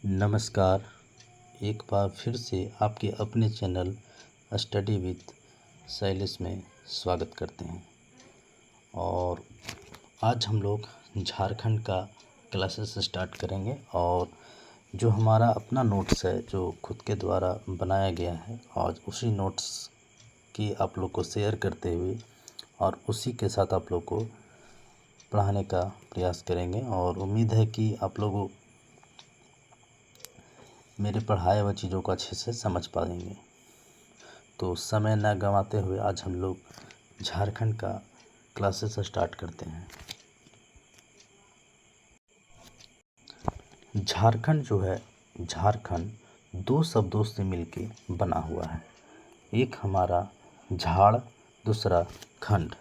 नमस्कार। एक बार फिर से आपके अपने चैनल स्टडी विद शैलेश में स्वागत करते हैं। और आज हम लोग झारखंड का क्लासेस स्टार्ट करेंगे और जो हमारा अपना नोट्स है जो खुद के द्वारा बनाया गया है, आज उसी नोट्स की आप लोग को शेयर करते हुए और उसी के साथ आप लोग को पढ़ाने का प्रयास करेंगे। और उम्मीद है कि आप लोग मेरे पढ़ाए हुए चीज़ों को अच्छे से समझ पाएंगे। तो समय न गंवाते हुए आज हम लोग झारखंड का क्लासेस स्टार्ट करते हैं। झारखंड जो है, झारखंड दो शब्दों से मिलके बना हुआ है। एक हमारा झाड़, दूसरा खंड।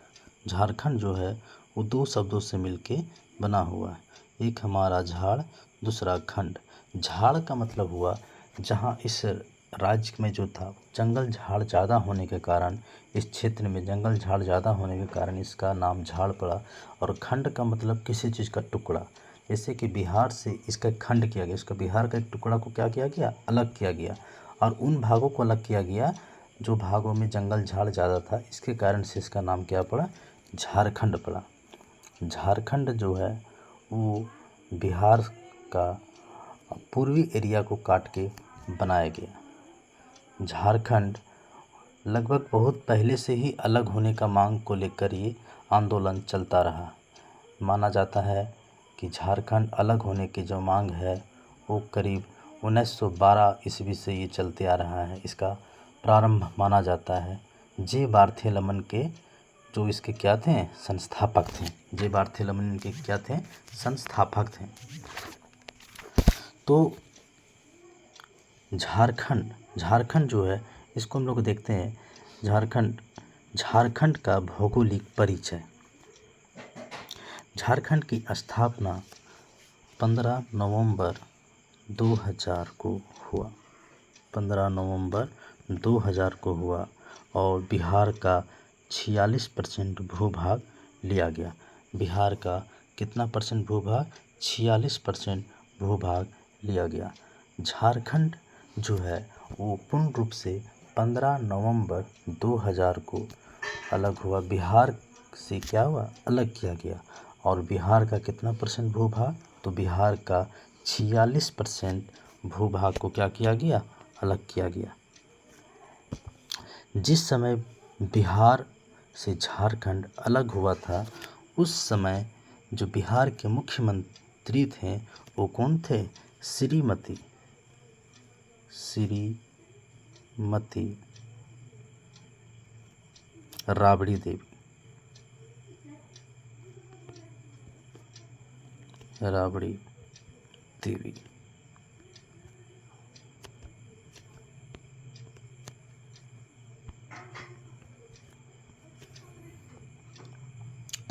झारखंड जो है वो दो शब्दों से मिलके बना हुआ है। एक हमारा झाड़, दूसरा खंड। झाड़ का मतलब हुआ जहाँ इस राज्य में जो था जंगल झाड़ ज़्यादा होने के कारण, इस क्षेत्र में जंगल झाड़ ज़्यादा होने के कारण इसका नाम झाड़ पड़ा। और खंड का मतलब किसी चीज़ का टुकड़ा। जैसे कि बिहार से इसका खंड किया गया, इसका बिहार का एक टुकड़ा को क्या किया गया, अलग किया गया। और उन भागों को अलग किया गया जो भागों में जंगल झाड़ ज़्यादा था, इसके कारण से इसका नाम क्या पड़ा, झारखंड पड़ा। झारखंड जो है वो बिहार का पूर्वी एरिया को काट के बनाया गया। झारखंड लगभग बहुत पहले से ही अलग होने का मांग को लेकर ये आंदोलन चलता रहा। माना जाता है कि झारखंड अलग होने की जो मांग है वो करीब 1912 ईस्वी से ये चलते आ रहा है। इसका प्रारंभ माना जाता है जे बार्थेलमन के, जो इसके क्या थे, संस्थापक थे। जे बार्थेलमन के क्या थे, संस्थापक थे। तो झारखंड जो है इसको हम लोग देखते हैं। झारखंड का भौगोलिक परिचय। झारखंड की स्थापना 15 नवंबर 2000 को हुआ। 15 नवंबर 2000 को हुआ और बिहार का 46% भूभाग लिया गया। बिहार का कितना परसेंट भूभाग, 46% भूभाग लिया गया। झारखंड जो है वो पूर्ण रूप से 15 नवंबर 2000 को अलग हुआ। बिहार से क्या हुआ, अलग किया गया। और बिहार का कितना परसेंट भूभाग, तो बिहार का 46% भूभाग को क्या किया गया, अलग किया गया। जिस समय बिहार से झारखंड अलग हुआ था, उस समय जो बिहार के मुख्यमंत्री थे वो कौन थे, श्रीमती राबड़ी देवी।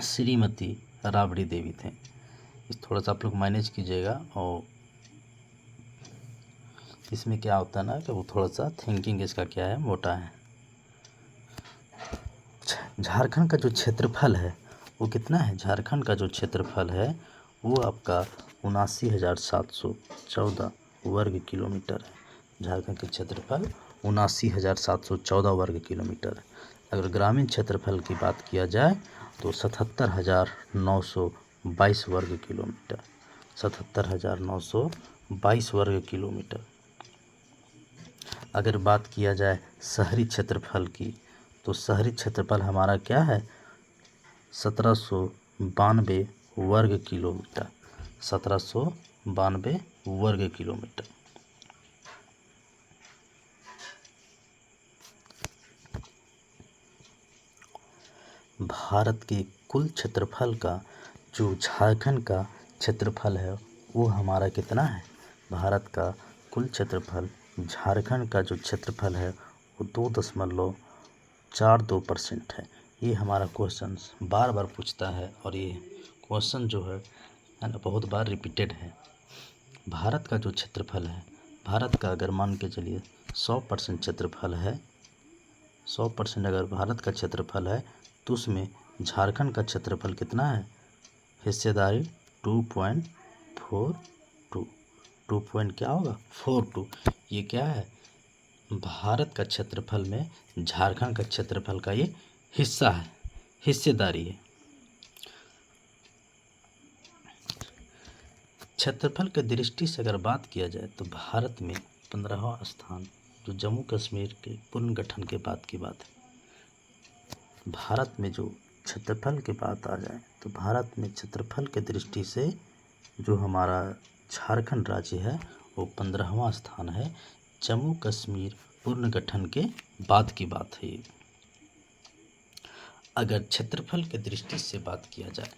श्रीमती राबड़ी देवी थे। इस थोड़ा सा आप लोग मैनेज कीजिएगा। और इसमें क्या होता है ना कि वो थोड़ा सा थिंकिंग इसका क्या है, मोटा है। झारखंड का जो क्षेत्रफल है वो कितना है, झारखंड का जो क्षेत्रफल है वो आपका 79,714 वर्ग किलोमीटर है। झारखंड का क्षेत्रफल 79,714 वर्ग किलोमीटर है। अगर ग्रामीण क्षेत्रफल की बात किया जाए तो 77,922 वर्ग किलोमीटर। 77,922 वर्ग किलोमीटर। अगर बात किया जाए शहरी क्षेत्रफल की तो शहरी क्षेत्रफल हमारा क्या है, 1792 वर्ग किलोमीटर। 1792 वर्ग किलोमीटर। भारत के कुल क्षेत्रफल का जो झारखंड का क्षेत्रफल है वो हमारा कितना है, भारत का कुल क्षेत्रफल, झारखंड का जो क्षेत्रफल है वो 2.42% है। ये हमारा क्वेश्चन बार बार पूछता है और ये क्वेश्चन जो है ना बहुत बार रिपीटेड है। भारत का जो क्षेत्रफल है, भारत का अगर मान के चलिए 100% क्षेत्रफल है, 100% अगर भारत का क्षेत्रफल है तो उसमें झारखंड का क्षेत्रफल कितना है, हिस्सेदारी 2.42। 2 पॉइंट क्या होगा 42। ये क्या है, भारत का क्षेत्रफल में झारखंड का क्षेत्रफल का ये हिस्सा है, हिस्सेदारी है। क्षेत्रफल की दृष्टि से अगर बात किया जाए तो भारत में 15वां स्थान जो जम्मू कश्मीर के पुनर्गठन के बाद की बात है। भारत में जो क्षेत्रफल की बात आ जाए तो भारत में क्षेत्रफल की दृष्टि से जो हमारा झारखंड राज्य है वो 15वां स्थान है। जम्मू कश्मीर पुनर्गठन के बाद की बात है ये। अगर क्षेत्रफल की दृष्टि से बात किया जाए,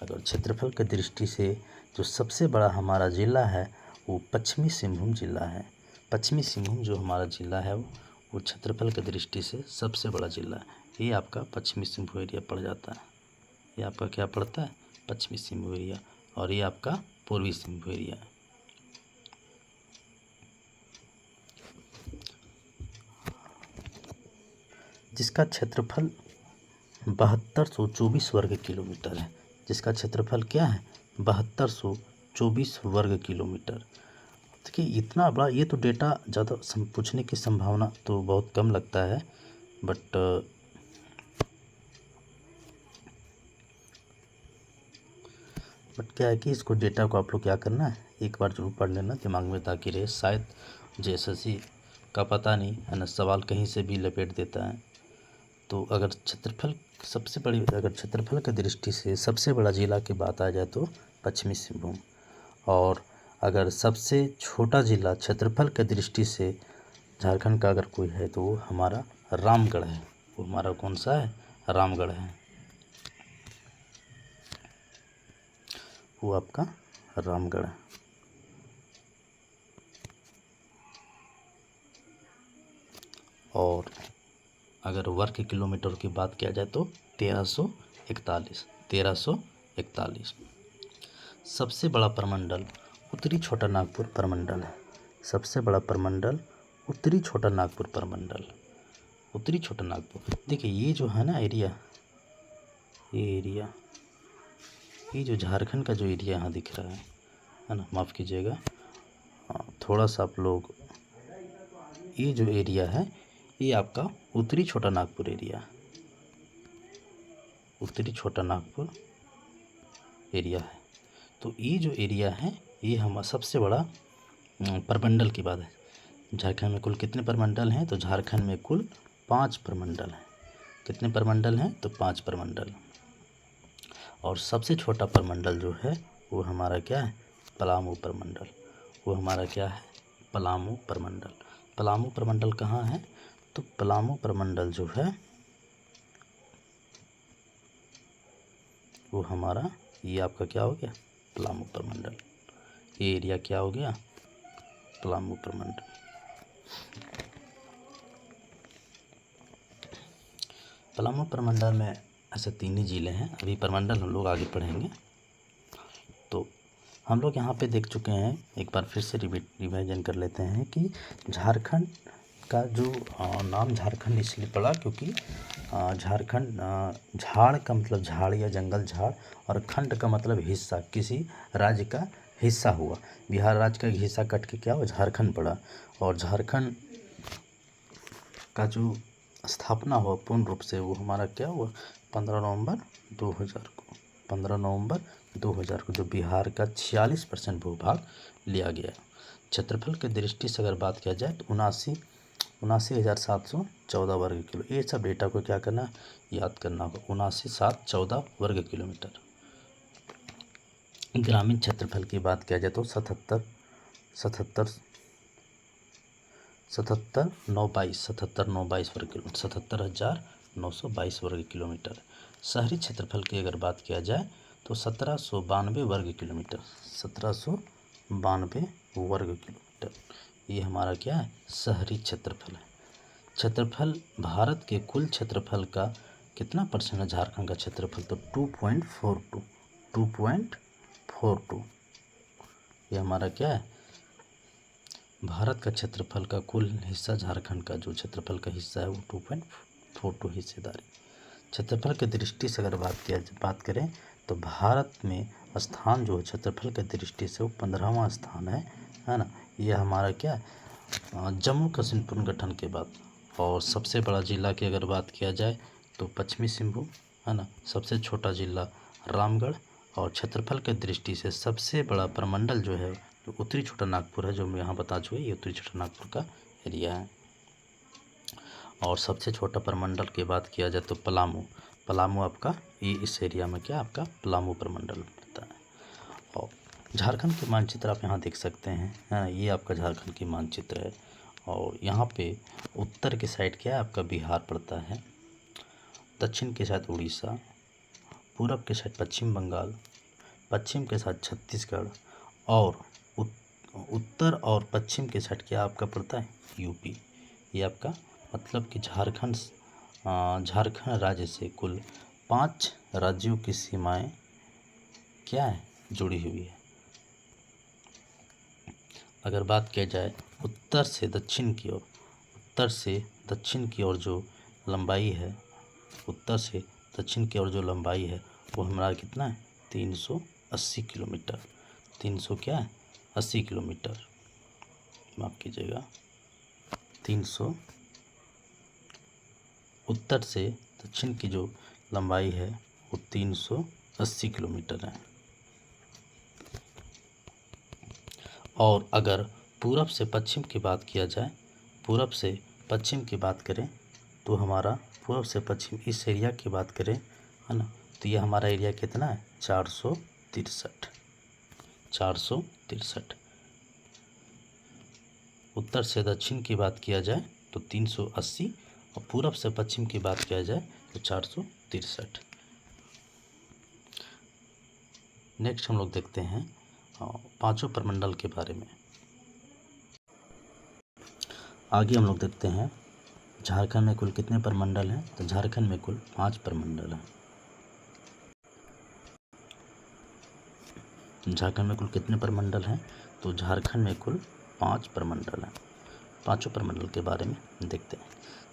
अगर क्षेत्रफल की दृष्टि से जो सबसे बड़ा हमारा ज़िला है वो पश्चिमी सिंहभूम ज़िला है। पश्चिमी सिंहभूम जो हमारा ज़िला है वो क्षेत्रफल की दृष्टि से सबसे बड़ा ज़िला है। ये आपका पश्चिमी सिंहभूम एरिया पड़ जाता है। ये आपका क्या पड़ता है, पश्चिमी सिंहभूम एरिया, और ये आपका पूर्वी सिंहभूम एरिया है। जिसका क्षेत्रफल 7224 वर्ग किलोमीटर है। जिसका क्षेत्रफल क्या है, 7224 वर्ग किलोमीटर। देखिए इतना बड़ा, ये तो डेटा ज़्यादा पूछने की संभावना तो बहुत कम लगता है, बट क्या है कि इसको डेटा को आप लोग क्या करना है, एक बार जरूर पढ़ लेना दिमाग में, ताकि रहे। शायद JSSC का पता नहीं है ना, सवाल कहीं से भी लपेट देता है। तो अगर क्षेत्रफल सबसे बड़ी, अगर क्षेत्रफल की दृष्टि से सबसे बड़ा ज़िला की बात आ जाए तो पश्चिमी सिंहभूम, और अगर सबसे छोटा ज़िला क्षेत्रफल की दृष्टि से झारखंड का अगर कोई है तो वो हमारा रामगढ़ है। वो हमारा कौन सा है, रामगढ़ है। वो आपका रामगढ़ है। और अगर वर्ग किलोमीटर की बात किया जाए तो 1341। सबसे बड़ा प्रमंडल उत्तरी छोटा नागपुर प्रमंडल है। सबसे बड़ा प्रमंडल उत्तरी छोटा नागपुर प्रमंडल, उत्तरी छोटा नागपुर। देखिए ये जो है ना एरिया, ये एरिया, ये जो झारखंड का जो एरिया यहाँ दिख रहा है ना, माफ़ कीजिएगा, थोड़ा सा आप लोग, ये जो एरिया है ये आपका उत्तरी छोटा नागपुर एरिया, उत्तरी छोटा नागपुर एरिया है। तो ये जो एरिया है ये हमारा सबसे बड़ा प्रमंडल की बात है। झारखंड में कुल कितने प्रमंडल हैं, तो झारखंड में कुल 5 प्रमंडल हैं। कितने प्रमंडल हैं, तो 5 प्रमंडल। और सबसे छोटा प्रमंडल जो है वो हमारा क्या है, पलामू प्रमंडल। वो हमारा क्या है, पलामू प्रमंडल। पलामू प्रमंडल कहाँ है, तो पलामू प्रमंडल जो है वो हमारा, ये आपका क्या हो गया, पलामू प्रमंडल। ये एरिया क्या हो गया, पलामू प्रमंडल। पलामू प्रमंडल में ऐसे 3 ही ज़िले हैं। अभी प्रमंडल हम लोग आगे पढ़ेंगे। तो हम लोग यहाँ पे देख चुके हैं, एक बार फिर से रिवाइजन कर लेते हैं कि झारखंड का जो नाम झारखंड इसलिए पड़ा क्योंकि झारखंड, झाड़ का मतलब झाड़ या जंगल झाड़, और खंड का मतलब हिस्सा, किसी राज्य का हिस्सा हुआ। बिहार राज्य का एक हिस्सा कट के क्या हुआ, झारखंड पड़ा। और झारखंड का जो स्थापना हुआ पूर्ण रूप से वो हमारा क्या हुआ, 15 नवंबर 2000 को। 15 नवंबर 2000 को जो बिहार का 46% भूभाग लिया गया। क्षेत्रफल की दृष्टि से अगर बात किया जाए तो 79,714 वर्ग किलो। ये सब डेटा को क्या करना, याद करना होगा। 79,714 वर्ग किलोमीटर। ग्रामीण क्षेत्रफल की बात किया जाए तो 77,922 वर्ग किलोमीटर, 77,922 वर्ग किलोमीटर। शहरी क्षेत्रफल की अगर बात किया जाए तो 1792 वर्ग किलोमीटर, 1792 वर्ग किलोमीटर। ये हमारा क्या है, शहरी क्षेत्रफल है। क्षेत्रफल भारत के कुल क्षेत्रफल का कितना परसेंट है झारखंड का क्षेत्रफल, तो 2.42। ये हमारा क्या है, भारत का क्षेत्रफल का कुल हिस्सा, झारखंड का जो क्षेत्रफल का हिस्सा है वो 2.42 हिस्सेदारी। क्षेत्रफल की दृष्टि से अगर बात करें तो भारत में स्थान जो है क्षेत्रफल की दृष्टि से वो 15वां स्थान है है ना। ये हमारा क्या है, जम्मू कश्मीर पुनर्गठन के बाद। और सबसे बड़ा ज़िला की अगर बात किया जाए तो पश्चिमी सिंहभूम, है ना। सबसे छोटा ज़िला रामगढ़। और क्षेत्रफल के दृष्टि से सबसे बड़ा प्रमंडल जो है जो उत्तरी छोटा नागपुर है, जो मैं यहाँ बता चुका, ये उत्तरी छोटा नागपुर का एरिया है। और सबसे छोटा प्रमंडल की बात किया जाए तो पलामू। पलामू आपका ये इस एरिया में क्या आपका पलामू प्रमंडल पड़ता है। और झारखंड के मानचित्र आप यहाँ देख सकते हैं, हाँ, ये आपका झारखंड की मानचित्र है। और यहाँ पे उत्तर के साइड क्या है आपका बिहार पड़ता है, दक्षिण के साइड उड़ीसा, पूरब के साइड पश्चिम बंगाल, पश्चिम के साथ छत्तीसगढ़, और उत्तर और पश्चिम के साइड क्या आपका पड़ता है यूपी। ये आपका मतलब कि झारखंड राज्य से कुल 5 राज्यों की सीमाएं क्या है जुड़ी हुई है। अगर बात किया जाए उत्तर से दक्षिण की ओर, उत्तर से दक्षिण की ओर जो लंबाई है, उत्तर से दक्षिण की ओर जो लंबाई है वो हमारा कितना है 380 किलोमीटर। 300 क्या है 80 किलोमीटर, माफ़ कीजिएगा 300। उत्तर से दक्षिण की जो लंबाई है वो 380 किलोमीटर है। और अगर पूरब से पश्चिम की बात किया जाए, पूरब से पश्चिम की बात करें तो हमारा पूरब से पश्चिम इस एरिया की बात करें, है ना, तो ये हमारा एरिया कितना है 463। 463। उत्तर से दक्षिण की बात किया जाए तो 380, और पूरब से पश्चिम की बात किया जाए तो 463। नेक्स्ट हम लोग देखते हैं पांचों प्रमंडल के बारे में। आगे हम लोग देखते हैं झारखंड में कुल कितने प्रमंडल हैं, तो झारखंड में कुल 5 प्रमंडल हैं। झारखंड में कुल कितने प्रमंडल हैं, तो झारखंड में कुल 5 प्रमंडल हैं। पांचों प्रमंडल के बारे में देखते हैं।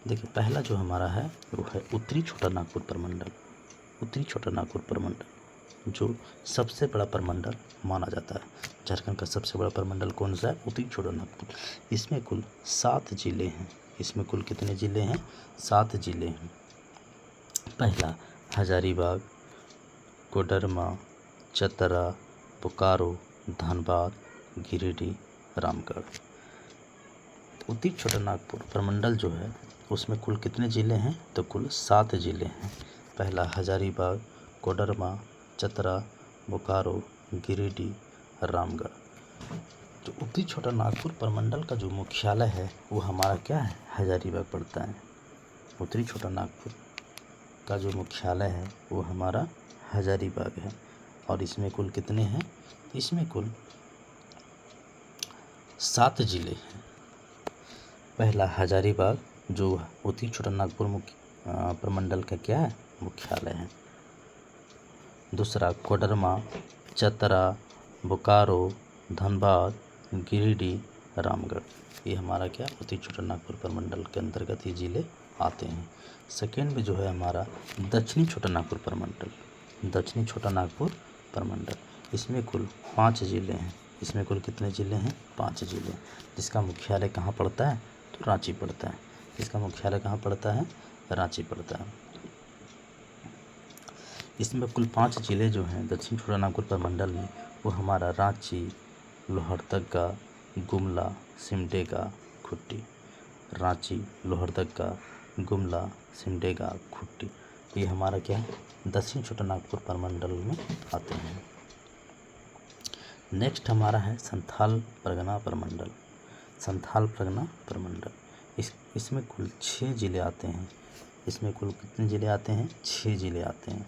देखिए पहला जो हमारा है वो है उत्तरी छोटा नागपुर प्रमंडल। उत्तरी छोटा नागपुर प्रमंडल जो सबसे बड़ा प्रमंडल माना जाता है। झारखंड का सबसे बड़ा प्रमंडल कौन सा है, उत्तरी छोटा नागपुर। इसमें कुल 7 जिले हैं। इसमें कुल कितने जिले हैं, 7 जिले हैं। पहला हजारीबाग, कोडरमा, चतरा, बोकारो, धनबाद, गिरिडीह, रामगढ़। उत्तरी छोटा नागपुर प्रमंडल जो है उसमें कुल कितने ज़िले हैं, तो कुल 7 ज़िले हैं। पहला हजारीबाग, कोडरमा, चतरा, बोकारो, गिरिडीह, रामगढ़। तो उत्तरी छोटा नागपुर प्रमंडल का जो मुख्यालय है वो हमारा क्या है हजारीबाग पड़ता है। उत्तरी छोटा नागपुर का जो मुख्यालय है वो हमारा हजारीबाग है। और इसमें कुल कितने हैं, इसमें कुल 7 ज़िले हैं। पहला हजारीबाग जो उत्तरी छोटा नागपुर प्रमंडल का क्या है मुख्यालय है। दूसरा कोडरमा, चतरा, बोकारो, धनबाद, गिरिडीह, रामगढ़। ये हमारा क्या उत्तरी छोटा नागपुर प्रमंडल के अंतर्गत ये ज़िले आते हैं। सेकेंड में जो है हमारा दक्षिणी छोटा नागपुर प्रमंडल। दक्षिणी छोटा नागपुर प्रमंडल इसमें कुल 5 ज़िले हैं। इसमें कुल कितने ज़िले हैं, 5 ज़िले। जिसका मुख्यालय कहाँ पड़ता है, तो रांची पड़ता है। इसका मुख्यालय कहाँ पड़ता है, रांची पड़ता है। इसमें कुल 5 ज़िले जो हैं दक्षिण छोटा नागपुर प्रमंडल में वो हमारा रांची, लोहरदगा, गुमला, सिमडेगा, खुट्टी। रांची, लोहरदगा, गुमला, सिमडेगा, खुट्टी, ये हमारा क्या है दक्षिण छोटा नागपुर प्रमंडल में आते हैं। नेक्स्ट हमारा है संथाल परगना प्रमंडल। संथाल परगना प्रमंडल इसमें कुल 6 ज़िले आते हैं। इसमें कुल कितने ज़िले आते हैं, 6 ज़िले आते हैं।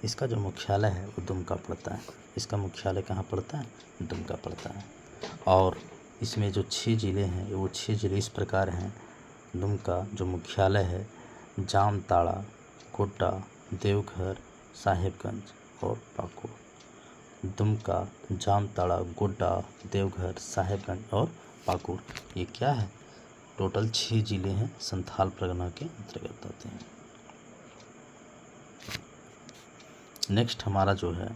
इसका जो मुख्यालय है वो दुमका पड़ता है। इसका मुख्यालय कहाँ पड़ता है, दुमका पड़ता है। और इसमें जो 6 ज़िले हैं वो 6 ज़िले इस प्रकार हैं। दुमका जो मुख्यालय है जामताड़ा, गोड्डा, देवघर, साहेबगंज और पाकुड़। दुमका, जामताड़ा, गोड्डा, देवघर, साहेबगंज और पाकुड़, ये क्या है टोटल 6 ज़िले हैं संथाल परगना के अंतर्गत आते हैं। नेक्स्ट हमारा जो है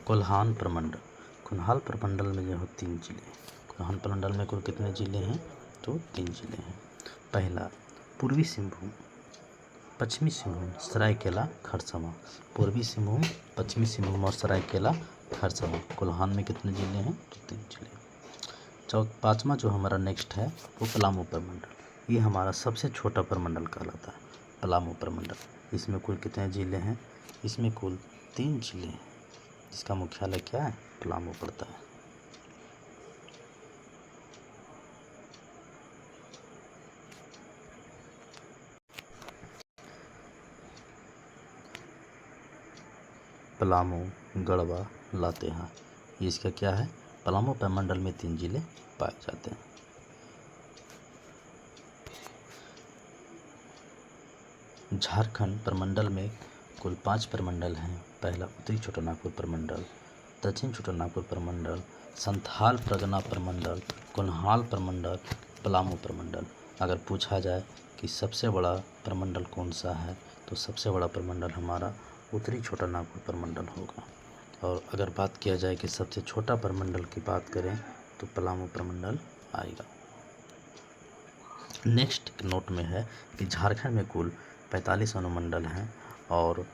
कोल्हान प्रमंडल। कुल्हाल प्रमंडल में जो है 3 जिले। कुल्हाल प्रमंडल में कुल कितने जिले हैं? तो 3 जिले हैं। पहला पूर्वी सिंहभूम, पश्चिमी सिंहभूम, सरायकेला खरसावां। पूर्वी सिंहभूम, पश्चिमी सिंहभूम और सरायकेला खरसावां। कोल्हान में कितने जिले हैं? तो 3 जिले। पाँचवा जो हमारा नेक्स्ट है वो पलामू प्रमंडल। ये हमारा सबसे छोटा प्रमंडल कहलाता है, पलामू प्रमंडल। इसमें कुल कितने जिले हैं? इसमें कुल 3 जिले हैं, जिसका मुख्यालय क्या है? पलामू पड़ता है। पलामू, गढ़वा, लातेहार, ये इसका क्या है? पलामू प्रमंडल में 3 जिले पाए जाते हैं। झारखंड प्रमंडल में कुल 5 प्रमंडल हैं। पहला उत्तरी छोटानागपुर प्रमंडल, दक्षिण छोटानागपुर प्रमंडल, संथाल परगना प्रमंडल, कुल्हाल प्रमंडल, पलामू प्रमंडल। अगर पूछा जाए कि सबसे बड़ा प्रमंडल कौन सा है, तो सबसे बड़ा प्रमंडल हमारा उत्तरी छोटानागपुर प्रमंडल होगा। और अगर बात किया जाए कि सबसे छोटा प्रमंडल की बात करें तो पलामू प्रमंडल आएगा। नेक्स्ट नोट में है कि झारखंड में कुल 45 अनुमंडल हैं और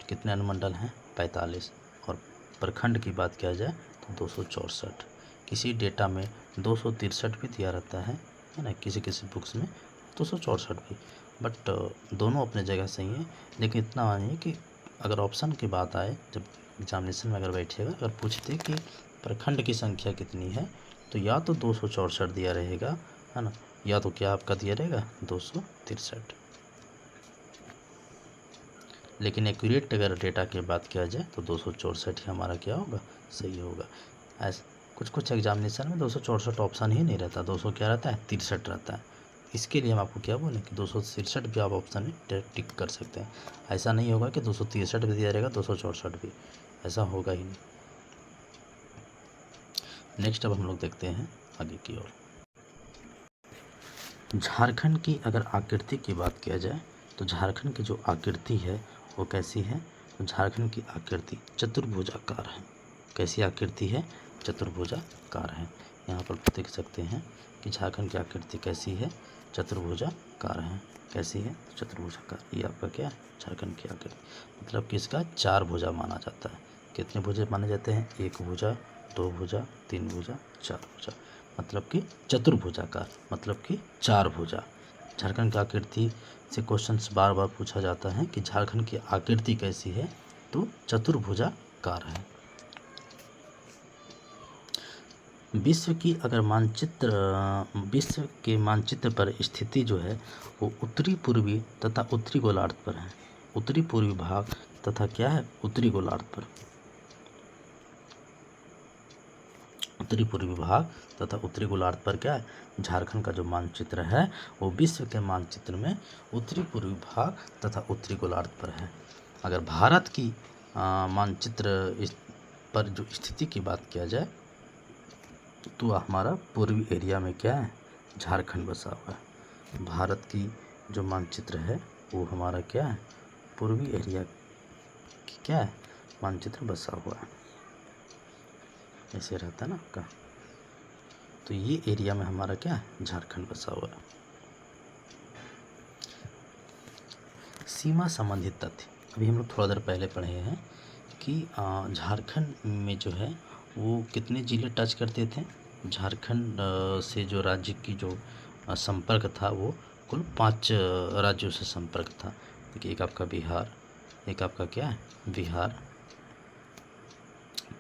कितने अनुमंडल हैं? 45। और प्रखंड की बात किया जाए तो 264। किसी डेटा में 263 भी दिया रहता है ना, किसी किसी बुक्स में 264 भी, बट दोनों अपने जगह सही है। लेकिन इतना मानिए कि अगर ऑप्शन की बात आए, जब एग्जामिनेशन में अगर बैठिएगा, अगर पूछते कि प्रखंड की संख्या कितनी है, तो या तो 264 दिया रहेगा, है ना, या तो क्या आपका दिया रहेगा 263। लेकिन एक्यूरेट अगर डेटा की बात किया जाए तो 264 ही हमारा क्या होगा? सही होगा। ऐसे कुछ एग्जामिनेशन में 264 ऑप्शन ही नहीं रहता, 200 क्या रहता है? 63 रहता है। इसके लिए हम आपको क्या बोलें कि 263 भी आप ऑप्शन में टिक कर सकते हैं। ऐसा नहीं होगा कि 263 भी दिया रहेगा 264 भी, ऐसा होगा ही नहीं। नेक्स्ट अब हम लोग देखते हैं आगे की ओर। झारखंड की अगर आकृति की बात किया जाए तो झारखंड की जो आकृति है वो कैसी है? तो झारखंड की आकृति चतुर्भुजाकार है। कैसी आकृति है? चतुर्भुजाकार है। यहाँ पर देख सकते हैं कि झारखंड की आकृति कैसी है? चतुर्भुजाकार है। कैसी है? चतुर्भुजाकार। ये आपका क्या है? झारखंड की आकृति। मतलब कि इसका 4 भुजा माना जाता है। कितने भुजा माने जाते हैं? 1 भुजा, 2 भुजा, 3 भुजा, 4 भुजा। मतलब कि चतुर्भुजाकार, मतलब कि 4 भुजा। झारखंड की आकृति से क्वेश्चंस बार बार पूछा जाता है कि झारखंड की आकृति कैसी है? तो चतुर्भुजाकार है। विश्व की अगर विश्व के मानचित्र पर स्थिति जो है वो उत्तरी पूर्वी तथा उत्तरी गोलार्ध पर है। उत्तरी पूर्वी भाग तथा क्या है? उत्तरी गोलार्ध पर। उत्तरी पूर्वी भाग तथा उत्तरी गोलार्ध पर क्या है? झारखंड का जो मानचित्र है वो विश्व के मानचित्र में उत्तरी पूर्वी भाग तथा उत्तरी गोलार्ध पर है। अगर भारत की मानचित्र पर जो स्थिति की बात किया जाए तो हमारा पूर्वी एरिया में क्या है? झारखंड बसा हुआ है। भारत की जो मानचित्र है वो हमारा क्या है? पूर्वी एरिया की क्या है? मानचित्र बसा हुआ है। ऐसे रहता है ना आपका। तो ये एरिया में हमारा क्या है? झारखंड बसा हुआ है। सीमा संबंधित तथ्य अभी हम लोग थोड़ा देर पहले पढ़े हैं कि झारखंड में जो है वो कितने जिले टच करते थे? झारखंड से जो राज्य की जो संपर्क था वो कुल 5 राज्यों से संपर्क था। देखिए, एक आपका बिहार, एक आपका क्या है? बिहार,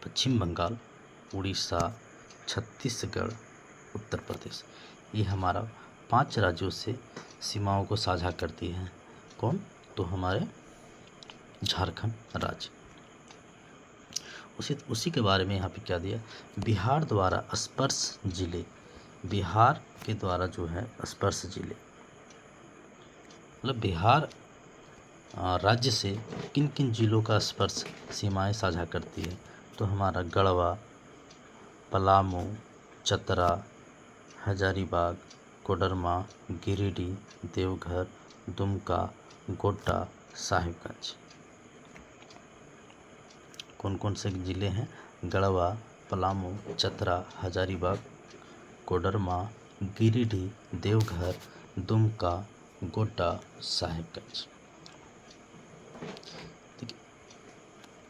पश्चिम बंगाल, उड़ीसा, छत्तीसगढ़, उत्तर प्रदेश। ये हमारा 5 राज्यों से सीमाओं को साझा करती है। कौन? तो हमारे झारखंड राज्य। उसी के बारे में यहाँ पे क्या दिया? बिहार द्वारा स्पर्श जिले। बिहार के द्वारा जो है स्पर्श जिले, मतलब बिहार राज्य से किन किन जिलों का स्पर्श सीमाएं साझा करती है? तो हमारा गढ़वा, पलामू, चतरा, हजारीबाग, कोडरमा, गिरिडीह, देवघर, दुमका, गोड्डा, साहिबगंज। कौन कौन से जिले हैं? गढ़वा, पलामू, चतरा, हजारीबाग, कोडरमा, गिरिडीह, देवघर, दुमका, गोड्डा, साहिबगंज।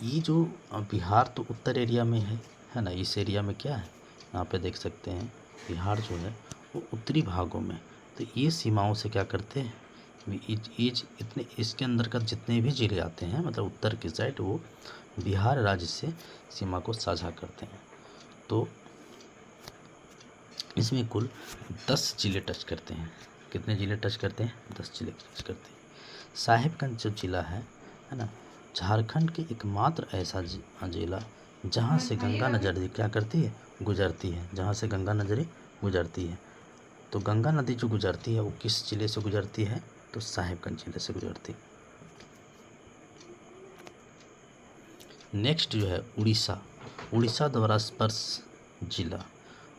ये जो बिहार तो उत्तर एरिया में है ना। इस एरिया में क्या है, यहाँ पे देख सकते हैं बिहार जो है वो उत्तरी भागों में। तो ये सीमाओं से क्या करते हैं, इतने इसके अंदर का जितने भी जिले आते हैं मतलब उत्तर की साइड, वो बिहार राज्य से सीमा को साझा करते हैं। तो इसमें कुल 10 जिले टच करते हैं। कितने जिले टच करते हैं, 10 जिले टच करते हैं। साहिबगंज जो जिला है ना, झारखंड के एकमात्र ऐसा जिला जहाँ से गंगा नदी क्या करती है, गुजरती है। जहाँ से गंगा नदी गुजरती है। तो गंगा नदी जो गुजरती है वो किस जिले से गुजरती है, तो साहिबगंज जिले से गुजरती है। नेक्स्ट जो है उड़ीसा। उड़ीसा द्वारा स्पर्श जिला।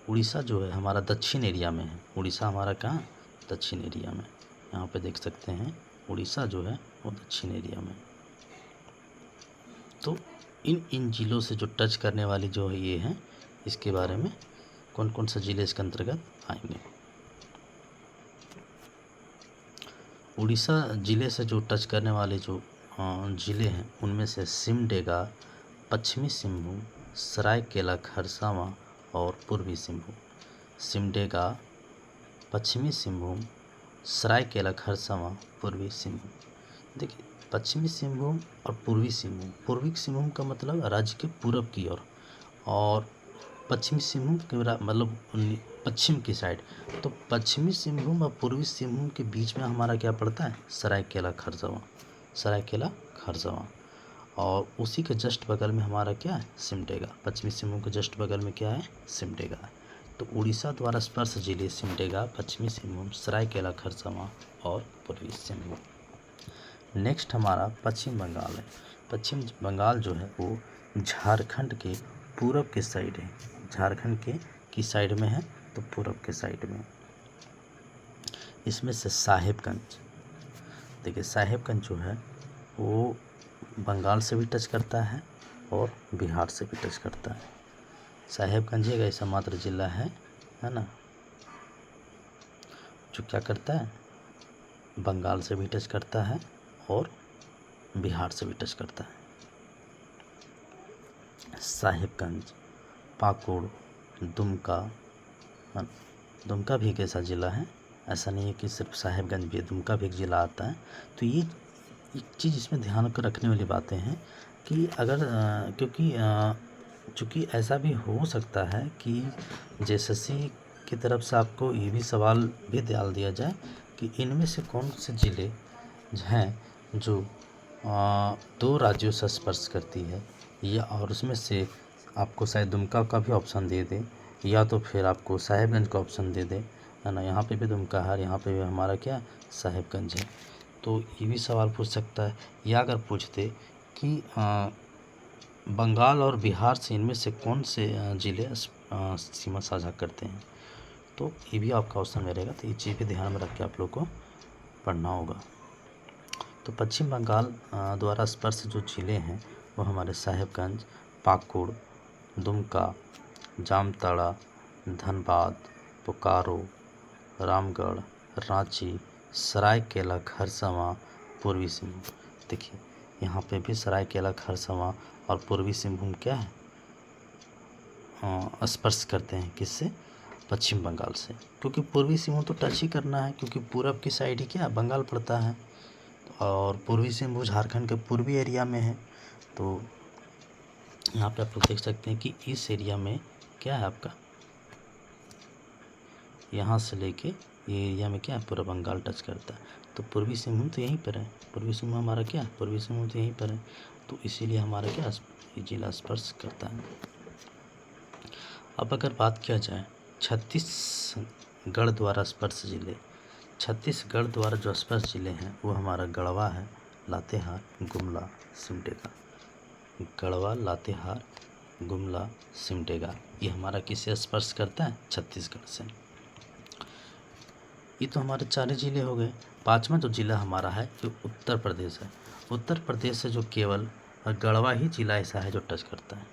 उड़ीसा जो है हमारा दक्षिण एरिया में है। उड़ीसा हमारा कहाँ, दक्षिण एरिया में। यहाँ पे देख सकते हैं उड़ीसा जो है वो दक्षिण एरिया में। तो इन जिलों से जो टच करने वाली जो है ये हैं, इसके बारे में कौन कौन सा जिले इसके अंतर्गत आएंगे। उड़ीसा जिले से जो टच करने वाले जो जिले हैं उनमें से सिमडेगा, पश्चिमी सिंहभूम, सरायकेला खरसावां और पूर्वी सिंहभूम। सिमडेगा, पश्चिमी सिंहभूम, सरायकेला खरसावां, पूर्वी सिंहभूम। देखिए पश्चिमी सिंहभूम और पूर्वी सिंहभूम। पूर्वी सिंहभूम का मतलब राज्य के पूरब की ओर, और पश्चिमी सिंहभूम के मतलब पश्चिम की साइड। तो पश्चिमी सिंहभूम और पूर्वी सिंहभूम के बीच में हमारा क्या पड़ता है, सरायकेला खरसावां। सरायकेला खरसावां। और उसी के जस्ट बगल में हमारा क्या है, सिमडेगा। पश्चिमी सिंहभूम के जस्ट बगल में क्या है, सिमडेगा है। तो उड़ीसा द्वारा स्पर्श जिले सिमडेगा, पश्चिमी सिंहभूम, सरायकेला खरसावां और पूर्वी सिंहभूम। नेक्स्ट हमारा पश्चिम बंगाल है। पश्चिम बंगाल जो है वो झारखंड के पूरब के साइड है। झारखंड के किस साइड में है, तो पूरब के साइड में। इसमें से साहिबगंज, देखिए साहिबगंज जो है वो बंगाल से भी टच करता है और बिहार से भी टच करता है। साहिबगंज एक ऐसा मात्र जिला है ना, जो क्या करता है, बंगाल से भी टच करता है और बिहार से भी टच करता है। साहिबगंज, पाकुड़, दुमका। दुमका भी एक ऐसा ज़िला है, ऐसा नहीं है कि सिर्फ साहिबगंज भी है, दुमका भी एक ज़िला आता है। तो ये एक चीज़ इसमें ध्यान कर रखने वाली बातें हैं कि अगर क्योंकि चूँकि ऐसा भी हो सकता है कि जेएसएससी की तरफ से आपको ये भी सवाल भी डाल दिया जाए कि इनमें से कौन से ज़िले हैं जो 2 राज्यों से स्पर्श करती है, या और उसमें से आपको शायद दुमका का भी ऑप्शन दे दे, या तो फिर आपको साहिबगंज का ऑप्शन दे दे, है ना। यहाँ पे भी दुमका है, यहाँ पे भी हमारा क्या साहिबगंज है। तो ये भी सवाल पूछ सकता है। या अगर पूछते कि बंगाल और बिहार से इनमें से कौन से ज़िले सीमा साझा करते हैं, तो ये भी आपका ऑप्शन में रहेगा। तो ये चीज़ भी ध्यान में रख के आप लोग को पढ़ना होगा। तो पश्चिम बंगाल द्वारा स्पर्श जो जिले हैं वो हमारे साहिबगंज, पाकुड़, दुमका, जामताड़ा, धनबाद, बोकारो, रामगढ़, रांची, सरायकेला खरसावां, पूर्वी सिंहभूम। देखिए यहाँ पे भी सरायकेला खरसावां और पूर्वी सिंहभूम क्या है, स्पर्श करते हैं किससे, पश्चिम बंगाल से। क्योंकि पूर्वी सिंहभूम तो टच ही करना है, क्योंकि पूरब की साइड ही क्या बंगाल पड़ता है, और पूर्वी सिंहभूम झारखंड के पूर्वी एरिया में है। तो यहाँ पे आप लोग देख सकते हैं कि इस एरिया में क्या है आपका, यहाँ से लेके ये एरिया में क्या है, पूरा बंगाल टच करता है। तो पूर्वी सिंहभूम तो यहीं पर है, पूर्वी सिंहभूम हमारा क्या है, पूर्वी सिंहभूम तो यहीं पर है। तो इसीलिए हमारा क्या ये जिला स्पर्श करता है। अब अगर बात किया जाए छत्तीसगढ़ द्वारा स्पर्श जिले, छत्तीसगढ़ द्वारा जो स्पर्श जिले हैं वो हमारा गढ़वा है, लातेहार, गुमला, सिमडेगा। गढ़वा, लातेहार, गुमला, सिमडेगा, ये हमारा किससे स्पर्श करता है, छत्तीसगढ़ से। ये तो हमारे 4 जिले हो गए। 5वां जो जिला हमारा है जो उत्तर प्रदेश है। उत्तर प्रदेश से जो केवल गढ़वा ही जिला ऐसा है जो टच करता है।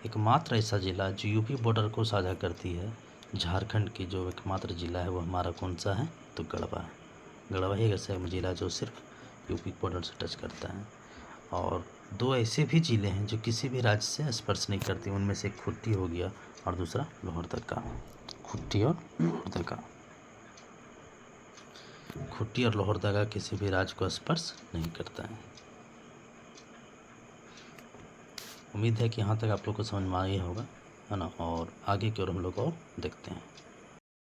एकमात्र ऐसा ज़िला जो यूपी बॉर्डर को साझा करती है, झारखंड की जो एकमात्र ज़िला है वो हमारा कौन सा है, तो गढ़वा है। गढ़वा ही ऐसा ज़िला जो सिर्फ यूपी बॉर्डर से टच करता है। और दो ऐसे भी ज़िले हैं जो किसी भी राज्य से स्पर्श नहीं करते, उनमें से एक खुट्टी हो गया और दूसरा लोहरदगा। खुट्टी और लोहरदगा। खुट्टी और लोहरदगा किसी भी राज्य को स्पर्श नहीं करता है। उम्मीद है कि यहाँ तक आप लोग को समझ में आ गया होगा, है ना। और आगे की ओर हम लोग और देखते हैं।